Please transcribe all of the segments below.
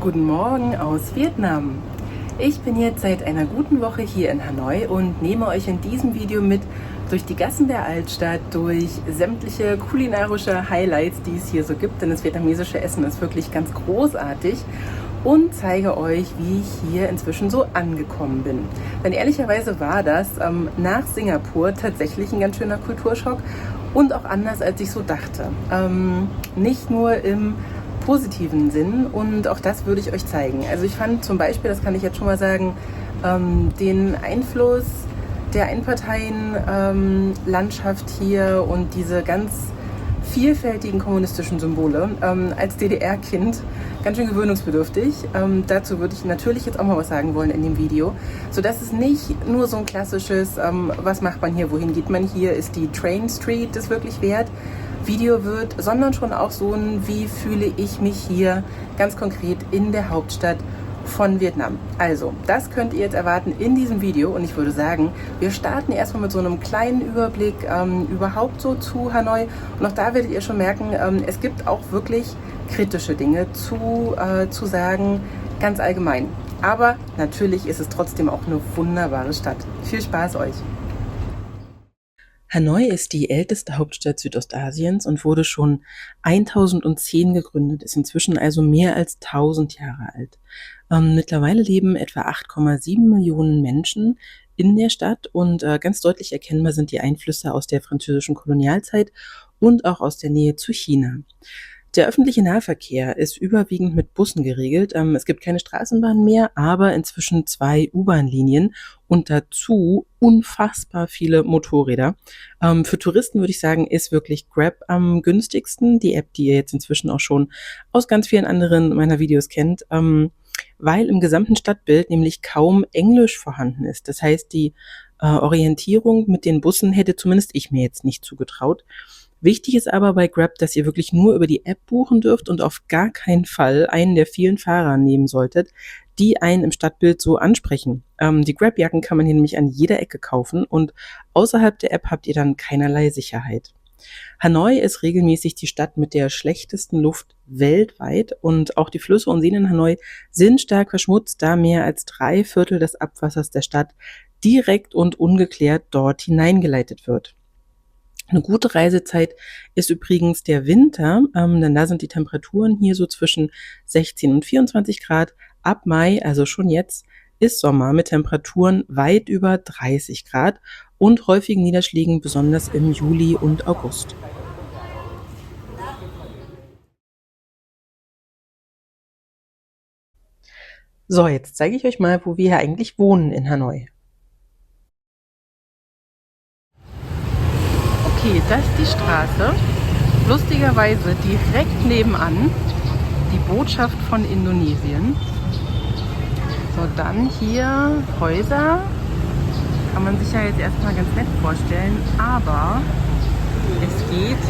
Guten Morgen aus Vietnam. Ich bin jetzt seit einer guten Woche hier in Hanoi und nehme euch in diesem Video mit durch die Gassen der Altstadt, durch sämtliche kulinarische Highlights, die es hier so gibt, denn das vietnamesische Essen ist wirklich ganz großartig, und zeige euch, wie ich hier inzwischen so angekommen bin. Denn ehrlicherweise war das nach Singapur tatsächlich ein ganz schöner Kulturschock und auch anders, als ich so dachte. Nicht nur im positiven Sinn, und auch das würde ich euch zeigen. Also ich fand zum Beispiel, das kann ich jetzt schon mal sagen, den Einfluss der Einparteienlandschaft hier und diese ganz vielfältigen kommunistischen Symbole als DDR-Kind ganz schön gewöhnungsbedürftig. Dazu würde ich natürlich jetzt auch mal was sagen wollen in dem Video, sodass es nicht nur so ein klassisches, was macht man hier, wohin geht man hier, ist die Train Street das wirklich wert, Video wird, sondern schon auch so ein, wie fühle ich mich hier ganz konkret in der Hauptstadt von Vietnam. Also, das könnt ihr jetzt erwarten in diesem Video, und ich würde sagen, wir starten erstmal mit so einem kleinen Überblick überhaupt so zu Hanoi, und auch da werdet ihr schon merken, es gibt auch wirklich kritische Dinge zu sagen, ganz allgemein. Aber natürlich ist es trotzdem auch eine wunderbare Stadt. Viel Spaß euch! Hanoi ist die älteste Hauptstadt Südostasiens und wurde schon 1010 gegründet, ist inzwischen also mehr als 1000 Jahre alt. Mittlerweile leben etwa 8,7 Millionen Menschen in der Stadt, und ganz deutlich erkennbar sind die Einflüsse aus der französischen Kolonialzeit und auch aus der Nähe zu China. Der öffentliche Nahverkehr ist überwiegend mit Bussen geregelt. Es gibt keine Straßenbahn mehr, aber inzwischen 2 U-Bahn-Linien und dazu unfassbar viele Motorräder. Für Touristen würde ich sagen, ist wirklich Grab am günstigsten. Die App, die ihr jetzt inzwischen auch schon aus ganz vielen anderen meiner Videos kennt, weil im gesamten Stadtbild nämlich kaum Englisch vorhanden ist. Das heißt, die Orientierung mit den Bussen hätte zumindest ich mir jetzt nicht zugetraut. Wichtig ist aber bei Grab, dass ihr wirklich nur über die App buchen dürft und auf gar keinen Fall einen der vielen Fahrer nehmen solltet, die einen im Stadtbild so ansprechen. Die Grab-Jacken kann man hier nämlich an jeder Ecke kaufen, und außerhalb der App habt ihr dann keinerlei Sicherheit. Hanoi ist regelmäßig die Stadt mit der schlechtesten Luft weltweit, und auch die Flüsse und Seen in Hanoi sind stark verschmutzt, da mehr als 3/4 des Abwassers der Stadt direkt und ungeklärt dort hineingeleitet wird. Eine gute Reisezeit ist übrigens der Winter, denn da sind die Temperaturen hier so zwischen 16 und 24 Grad. Ab Mai, also schon jetzt, ist Sommer mit Temperaturen weit über 30 Grad und häufigen Niederschlägen, besonders im Juli und August. So, jetzt zeige ich euch mal, wo wir hier eigentlich wohnen in Hanoi. Okay, das ist die Straße. Lustigerweise direkt nebenan die Botschaft von Indonesien. So, dann hier Häuser. Kann man sich ja jetzt erstmal ganz nett vorstellen, aber es geht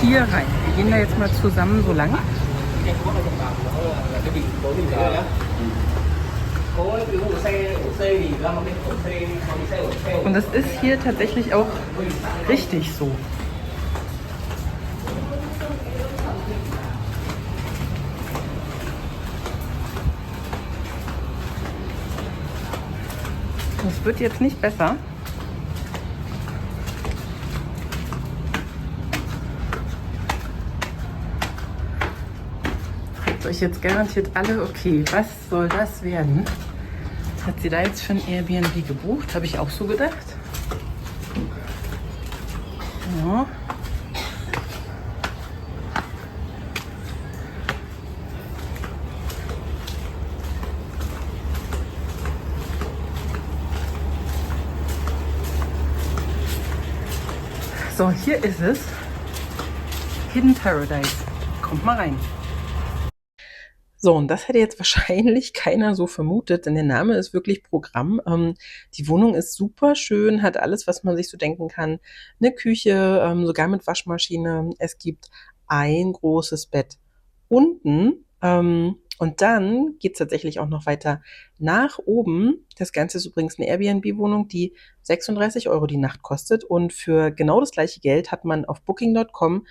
hier rein. Wir gehen da jetzt mal zusammen so lang. Und das ist hier tatsächlich auch richtig so. Das wird jetzt nicht besser. Fragt euch jetzt garantiert alle, okay, was soll das werden? Hat sie da jetzt schon Airbnb gebucht? Habe ich auch so gedacht. Ja. So, hier ist es. Hidden Paradise. Kommt mal rein. So, und das hätte jetzt wahrscheinlich keiner so vermutet, denn der Name ist wirklich Programm. Die Wohnung ist super schön, hat alles, was man sich so denken kann. Eine Küche, sogar mit Waschmaschine. Es gibt ein großes Bett unten. Und dann geht's tatsächlich auch noch weiter nach oben. Das Ganze ist übrigens eine Airbnb-Wohnung, die 36 € die Nacht kostet. Und für genau das gleiche Geld hat man auf Booking.com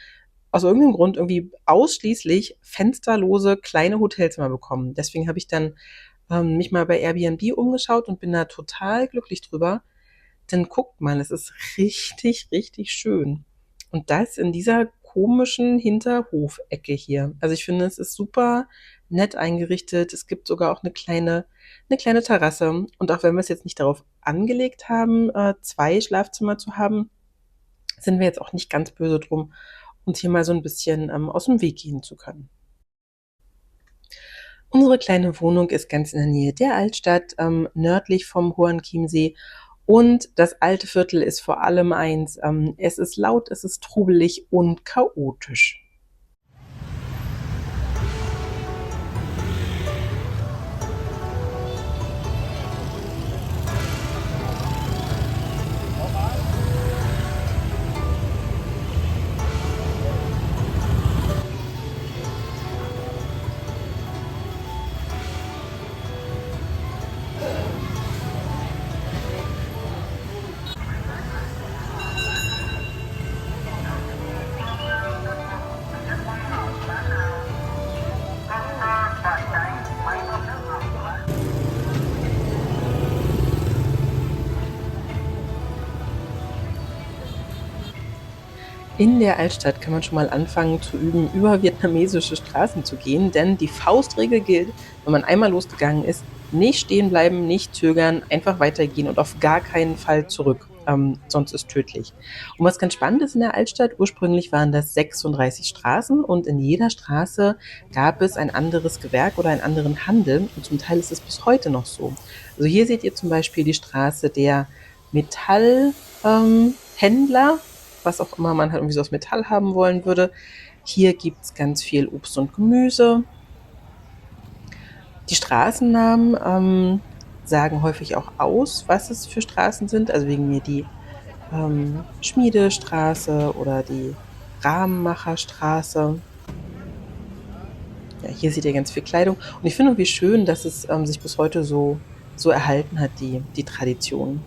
aus irgendeinem Grund irgendwie ausschließlich fensterlose kleine Hotelzimmer bekommen. Deswegen habe ich dann mich mal bei Airbnb umgeschaut und bin da total glücklich drüber. Denn guckt mal, es ist richtig, richtig schön. Und das in dieser komischen Hinterhofecke hier. Also ich finde, es ist super nett eingerichtet. Es gibt sogar auch eine kleine Terrasse. Und auch wenn wir es jetzt nicht darauf angelegt haben, zwei Schlafzimmer zu haben, sind wir jetzt auch nicht ganz böse drum, uns hier mal so ein bisschen aus dem Weg gehen zu können. Unsere kleine Wohnung ist ganz in der Nähe der Altstadt, nördlich vom Hohenchiemsee. Und das alte Viertel ist vor allem eins, es ist laut, es ist trubelig und chaotisch. In der Altstadt kann man schon mal anfangen zu üben, über vietnamesische Straßen zu gehen, denn die Faustregel gilt, wenn man einmal losgegangen ist, nicht stehen bleiben, nicht zögern, einfach weitergehen und auf gar keinen Fall zurück. Sonst ist tödlich. Und was ganz spannend ist in der Altstadt, ursprünglich waren das 36 Straßen und in jeder Straße gab es ein anderes Gewerk oder einen anderen Handel und zum Teil ist es bis heute noch so. Also hier seht ihr zum Beispiel die Straße der Metallhändler, Händler, was auch immer man halt irgendwie so aus Metall haben wollen würde. Hier gibt's ganz viel Obst und Gemüse. Die Straßennamen sagen häufig auch aus, was es für Straßen sind. Also wegen mir die Schmiedestraße oder die Rahmenmacherstraße. Ja, hier seht ihr ganz viel Kleidung. Und ich finde irgendwie schön, dass es sich bis heute so erhalten hat, die Tradition.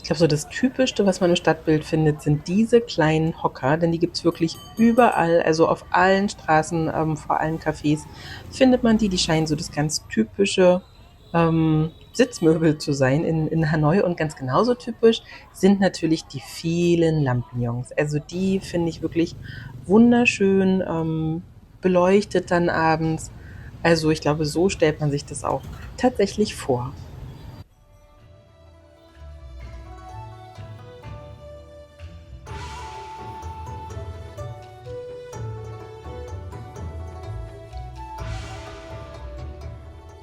Ich glaube, so das Typischste, was man im Stadtbild findet, sind diese kleinen Hocker, denn die gibt's wirklich überall, also auf allen Straßen, vor allen Cafés findet man die. Die scheinen so das ganz typische Sitzmöbel zu sein in Hanoi. Und ganz genauso typisch sind natürlich die vielen Lampignons. Also die finde ich wirklich wunderschön beleuchtet dann abends. Also ich glaube, so stellt man sich das auch tatsächlich vor.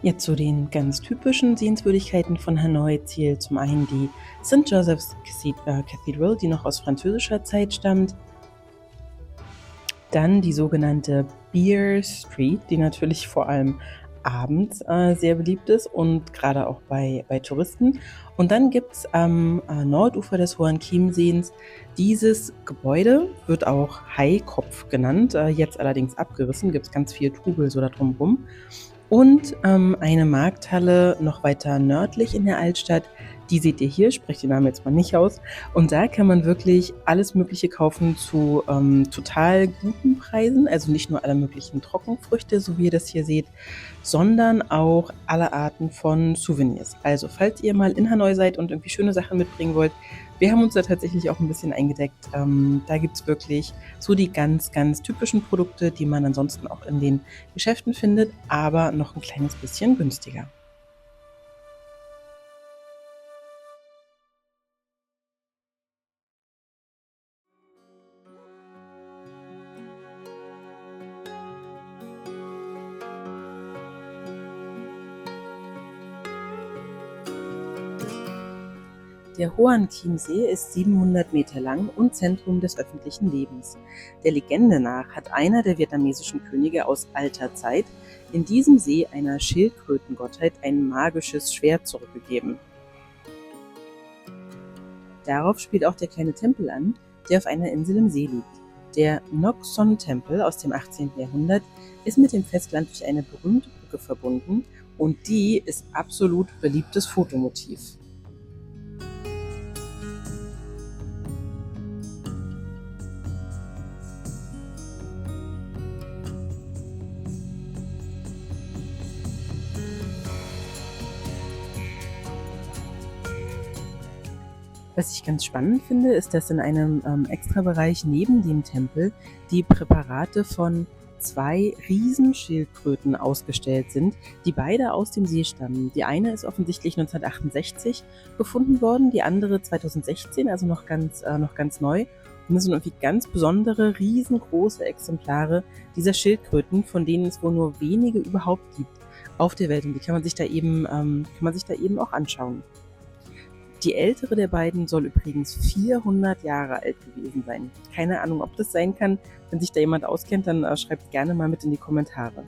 Jetzt zu den ganz typischen Sehenswürdigkeiten von Hanoi zählt zum einen die St. Joseph's Cathedral, die noch aus französischer Zeit stammt. Dann die sogenannte Beer Street, die natürlich vor allem abends sehr beliebt ist und gerade auch bei Touristen. Und dann gibt's am Nordufer des Hohen-Chiemsees dieses Gebäude, wird auch Haikopf genannt, jetzt allerdings abgerissen, gibt's ganz viel Trubel so da drumrum. Und eine Markthalle noch weiter nördlich in der Altstadt, die seht ihr hier, spreche den Namen jetzt mal nicht aus. Und da kann man wirklich alles Mögliche kaufen zu total guten Preisen. Also nicht nur alle möglichen Trockenfrüchte, so wie ihr das hier seht, sondern auch alle Arten von Souvenirs. Also falls ihr mal in Hanoi seid und irgendwie schöne Sachen mitbringen wollt, wir haben uns da tatsächlich auch ein bisschen eingedeckt. Da gibt's wirklich so die ganz, ganz typischen Produkte, die man ansonsten auch in den Geschäften findet, aber noch ein kleines bisschen günstiger. Der Hoan-Chiemsee ist 700 Meter lang und Zentrum des öffentlichen Lebens. Der Legende nach hat einer der vietnamesischen Könige aus alter Zeit in diesem See einer Schildkrötengottheit ein magisches Schwert zurückgegeben. Darauf spielt auch der kleine Tempel an, der auf einer Insel im See liegt. Der Nok Son Tempel aus dem 18. Jahrhundert ist mit dem Festland durch eine berühmte Brücke verbunden und die ist absolut beliebtes Fotomotiv. Was ich ganz spannend finde, ist, dass in einem Extrabereich neben dem Tempel die Präparate von zwei Riesenschildkröten ausgestellt sind, die beide aus dem See stammen. Die eine ist offensichtlich 1968 gefunden worden, die andere 2016, also noch ganz neu. Und das sind irgendwie ganz besondere, riesengroße Exemplare dieser Schildkröten, von denen es wohl nur wenige überhaupt gibt auf der Welt. Und die kann man sich da eben auch anschauen. Die ältere der beiden soll übrigens 400 Jahre alt gewesen sein. Keine Ahnung, ob das sein kann. Wenn sich da jemand auskennt, dann schreibt gerne mal mit in die Kommentare.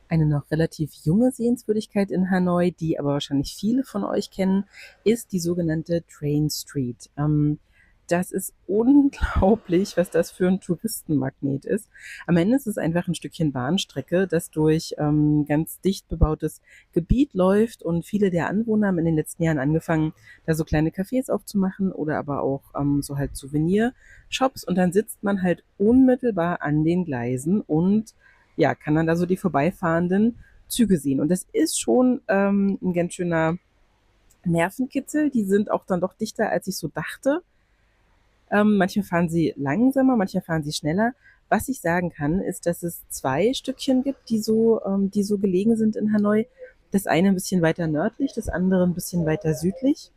Eine noch relativ junge Sehenswürdigkeit in Hanoi, die aber wahrscheinlich viele von euch kennen, ist die sogenannte Train Street. Das ist unglaublich, was das für ein Touristenmagnet ist. Am Ende ist es einfach ein Stückchen Bahnstrecke, das durch ganz dicht bebautes Gebiet läuft, und viele der Anwohner haben in den letzten Jahren angefangen, da so kleine Cafés aufzumachen oder aber auch so halt Souvenirshops, und dann sitzt man halt unmittelbar an den Gleisen und ja, kann dann da so die vorbeifahrenden Züge sehen. Und das ist schon ein ganz schöner Nervenkitzel. Die sind auch dann doch dichter, als ich so dachte. Manchmal fahren sie langsamer, manchmal fahren sie schneller. Was ich sagen kann, ist, dass es zwei Stückchen gibt, die so gelegen sind in Hanoi. Das eine ein bisschen weiter nördlich, das andere ein bisschen weiter südlich.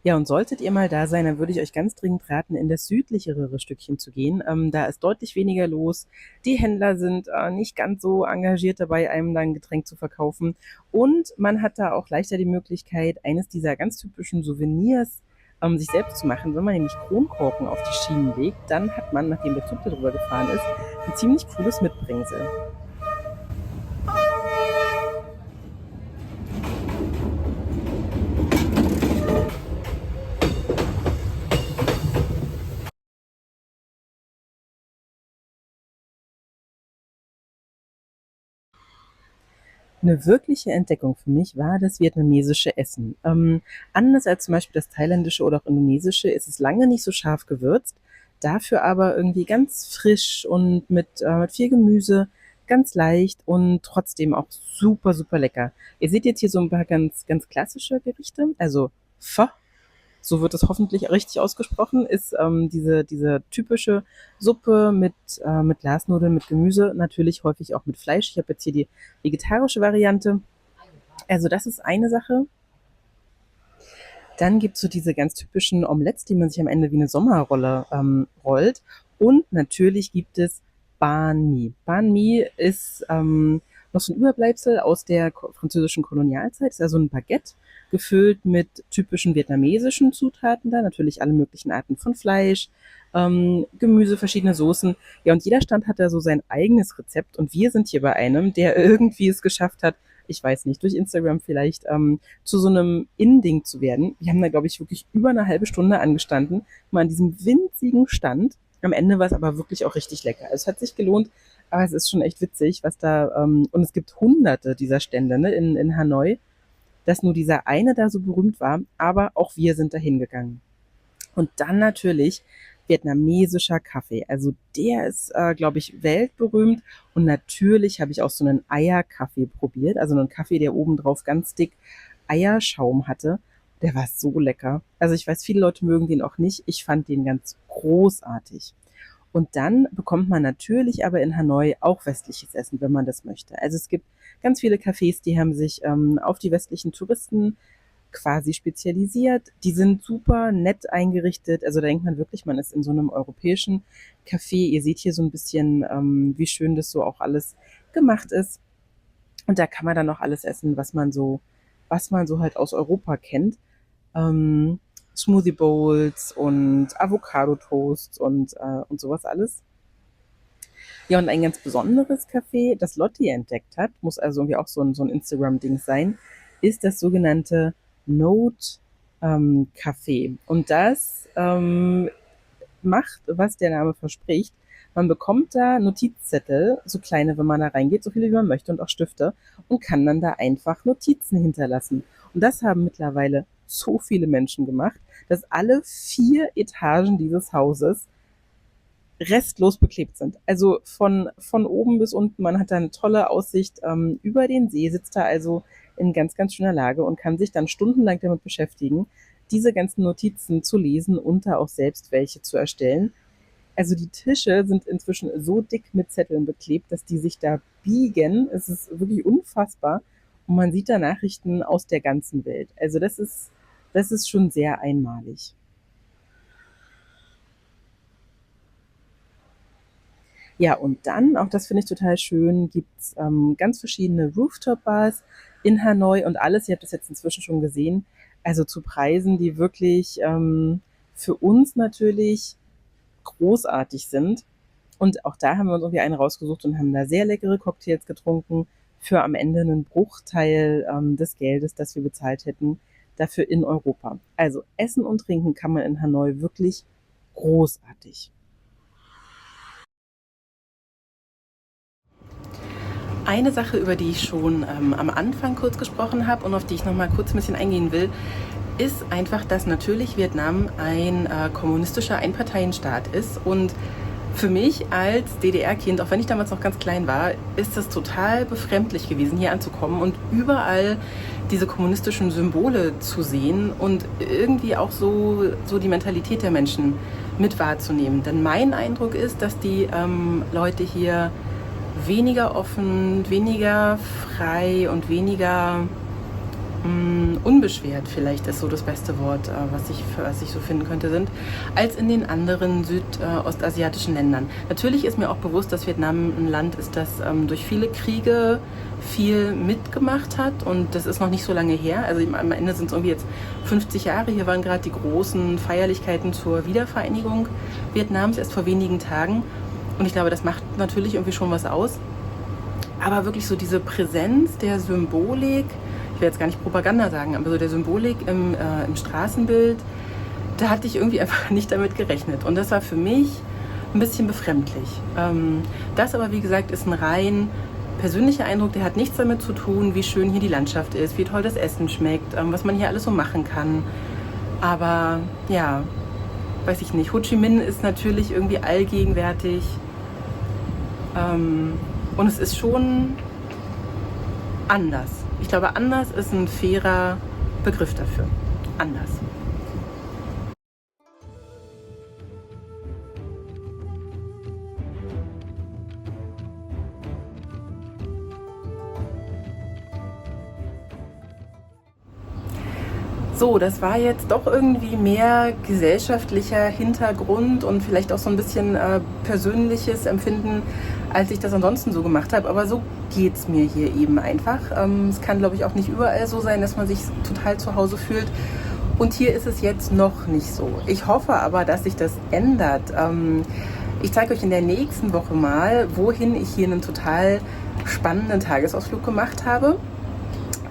Ja, und solltet ihr mal da sein, dann würde ich euch ganz dringend raten, in das südlichere Stückchen zu gehen. Da ist deutlich weniger los. Die Händler sind nicht ganz so engagiert dabei, einem dann ein Getränk zu verkaufen. Und man hat da auch leichter die Möglichkeit, eines dieser ganz typischen Souvenirs sich selbst zu machen. Wenn man nämlich Kronkorken auf die Schienen legt, dann hat man, nachdem der Zug darüber gefahren ist, ein ziemlich cooles Mitbringsel. Eine wirkliche Entdeckung für mich war das vietnamesische Essen. Anders als zum Beispiel das thailändische oder auch indonesische ist es lange nicht so scharf gewürzt, dafür aber irgendwie ganz frisch und mit viel Gemüse, ganz leicht und trotzdem auch super, super lecker. Ihr seht jetzt hier so ein paar ganz klassische Gerichte, also Pho, so wird es hoffentlich richtig ausgesprochen, ist diese typische Suppe mit Glasnudeln, mit Gemüse, natürlich häufig auch mit Fleisch. Ich habe jetzt hier die vegetarische Variante. Also das ist eine Sache. Dann gibt's so diese ganz typischen Omelettes, die man sich am Ende wie eine Sommerrolle rollt. Und natürlich gibt es Banh Mi. Banh Mi ist noch so ein Überbleibsel aus der französischen Kolonialzeit. Ist also ein Baguette gefüllt mit typischen vietnamesischen Zutaten da, natürlich alle möglichen Arten von Fleisch, Gemüse, verschiedene Soßen. Ja, und jeder Stand hat da so sein eigenes Rezept, und wir sind hier bei einem, der irgendwie es geschafft hat, ich weiß nicht, durch Instagram vielleicht, zu so einem In-Ding zu werden. Wir haben da, glaube ich, wirklich über eine halbe Stunde angestanden, mal an diesem winzigen Stand. Am Ende war es aber wirklich auch richtig lecker. Also es hat sich gelohnt, aber es ist schon echt witzig, was da, und es gibt hunderte dieser Stände, ne, in Hanoi, dass nur dieser eine da so berühmt war, aber auch wir sind da hingegangen. Und dann natürlich vietnamesischer Kaffee. Also der ist, glaube ich, weltberühmt. Und natürlich habe ich auch so einen Eierkaffee probiert. Also einen Kaffee, der obendrauf ganz dick Eierschaum hatte. Der war so lecker. Also ich weiß, viele Leute mögen den auch nicht. Ich fand den ganz großartig. Und dann bekommt man natürlich aber in Hanoi auch westliches Essen, wenn man das möchte. Also es gibt ganz viele Cafés, die haben sich auf die westlichen Touristen quasi spezialisiert. Die sind super nett eingerichtet. Also da denkt man wirklich, man ist in so einem europäischen Café. Ihr seht hier so ein bisschen, wie schön das so auch alles gemacht ist. Und da kann man dann noch alles essen, was man so halt aus Europa kennt. Smoothie Bowls und Avocado-Toasts und sowas alles. Ja, und ein ganz besonderes Café, das Lotti entdeckt hat, muss also irgendwie auch so ein Instagram-Ding sein, ist das sogenannte Note Café. Und das macht, was der Name verspricht. Man bekommt da Notizzettel, so kleine, wenn man da reingeht, so viele wie man möchte und auch Stifte und kann dann da einfach Notizen hinterlassen. Und das haben mittlerweile so viele Menschen gemacht, dass alle 4 Etagen dieses Hauses restlos beklebt sind. Also von oben bis unten, man hat da eine tolle Aussicht über den See, sitzt da also in ganz, ganz schöner Lage und kann sich dann stundenlang damit beschäftigen, diese ganzen Notizen zu lesen und da auch selbst welche zu erstellen. Also die Tische sind inzwischen so dick mit Zetteln beklebt, dass die sich da biegen. Es ist wirklich unfassbar. Und man sieht da Nachrichten aus der ganzen Welt. Also das ist schon sehr einmalig. Ja, und dann, auch das finde ich total schön, gibt's ganz verschiedene Rooftop-Bars in Hanoi und alles, ihr habt das jetzt inzwischen schon gesehen, also zu Preisen, die wirklich für uns natürlich großartig sind. Und auch da haben wir uns irgendwie einen rausgesucht und haben da sehr leckere Cocktails getrunken für am Ende einen Bruchteil des Geldes, das wir bezahlt hätten, dafür in Europa. Also Essen und Trinken kann man in Hanoi wirklich großartig. Eine Sache, über die ich schon am Anfang kurz gesprochen habe und auf die ich noch mal kurz ein bisschen eingehen will, ist einfach, dass natürlich Vietnam ein kommunistischer Einparteienstaat ist. Und für mich als DDR-Kind, auch wenn ich damals noch ganz klein war, ist es total befremdlich gewesen, hier anzukommen und überall diese kommunistischen Symbole zu sehen und irgendwie auch so die Mentalität der Menschen mit wahrzunehmen. Denn mein Eindruck ist, dass die Leute hier weniger offen, weniger frei und weniger unbeschwert, vielleicht ist so das beste Wort, was ich so finden könnte, sind, als in den anderen südostasiatischen Ländern. Natürlich ist mir auch bewusst, dass Vietnam ein Land ist, das durch viele Kriege viel mitgemacht hat und das ist noch nicht so lange her. Also am Ende sind es irgendwie jetzt 50 Jahre. Hier waren gerade die großen Feierlichkeiten zur Wiedervereinigung Vietnams erst vor wenigen Tagen. Und ich glaube, das macht natürlich irgendwie schon was aus. Aber wirklich so diese Präsenz der Symbolik, ich will jetzt gar nicht Propaganda sagen, aber so der Symbolik im Straßenbild, da hatte ich irgendwie einfach nicht damit gerechnet. Und das war für mich ein bisschen befremdlich. Das aber, wie gesagt, ist ein rein persönlicher Eindruck, der hat nichts damit zu tun, wie schön hier die Landschaft ist, wie toll das Essen schmeckt, was man hier alles so machen kann. Aber ja, weiß ich nicht, Ho Chi Minh ist natürlich irgendwie allgegenwärtig. Und es ist schon anders. Ich glaube, anders ist ein fairer Begriff dafür. Anders. So, das war jetzt doch irgendwie mehr gesellschaftlicher Hintergrund und vielleicht auch so ein bisschen persönliches Empfinden, als ich das ansonsten so gemacht habe. Aber so geht's mir hier eben einfach. Es kann, glaube ich, auch nicht überall so sein, dass man sich total zu Hause fühlt. Und hier ist es jetzt noch nicht so. Ich hoffe aber, dass sich das ändert. Ich zeige euch in der nächsten Woche mal, wohin ich hier einen total spannenden Tagesausflug gemacht habe.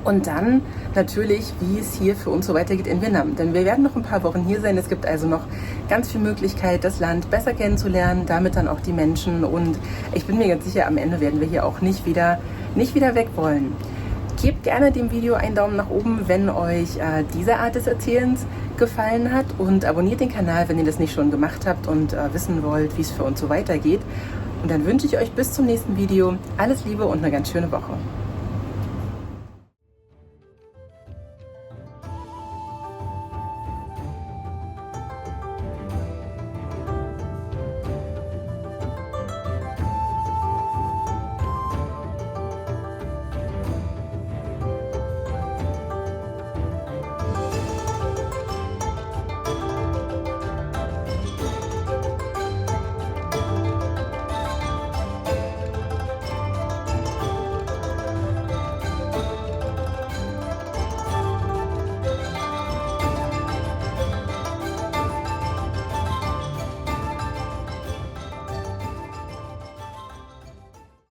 Und dann natürlich, wie es hier für uns so weitergeht in Vietnam. Denn wir werden noch ein paar Wochen hier sein. Es gibt also noch ganz viel Möglichkeit, das Land besser kennenzulernen, damit dann auch die Menschen. Und ich bin mir ganz sicher, am Ende werden wir hier auch nicht wieder weg wollen. Gebt gerne dem Video einen Daumen nach oben, wenn euch diese Art des Erzählens gefallen hat. Und abonniert den Kanal, wenn ihr das nicht schon gemacht habt und wissen wollt, wie es für uns so weitergeht. Und dann wünsche ich euch bis zum nächsten Video alles Liebe und eine ganz schöne Woche.